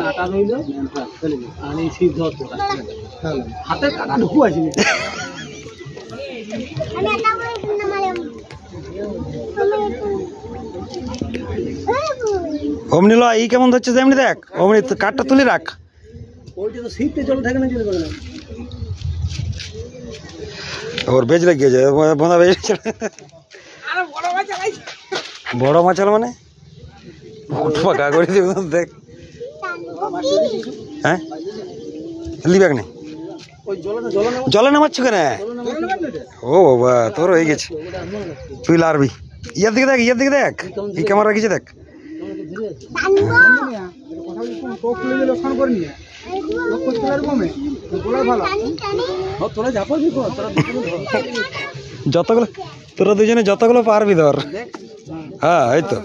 আটা রইল আর এই সিদ্ধ হাতে কাটা ঢুকু আছে অমনি ল এই কেমন ধরছে এমনি দেখ অমনি কাঠটা তুলে রাখ ওইটা তো শীতে জল থাকে না চলে না ওর বেজ লাগিয়ে যায় বোঁদা বেজ বড় মাছ হল মানে ফাঁকা করে দেখ হ্যাঁ লিব্যাগ নেই জলে নামাচ্ছ কেন ও বাবা তোর হয়ে গেছে তুই লারবি ইয়ার দিকে দেখ এই ক্যামেরা কিছু দেখ যতগুলো তোরা দুজনে যতগুলো পারবি ধর হ্যাঁ এই তো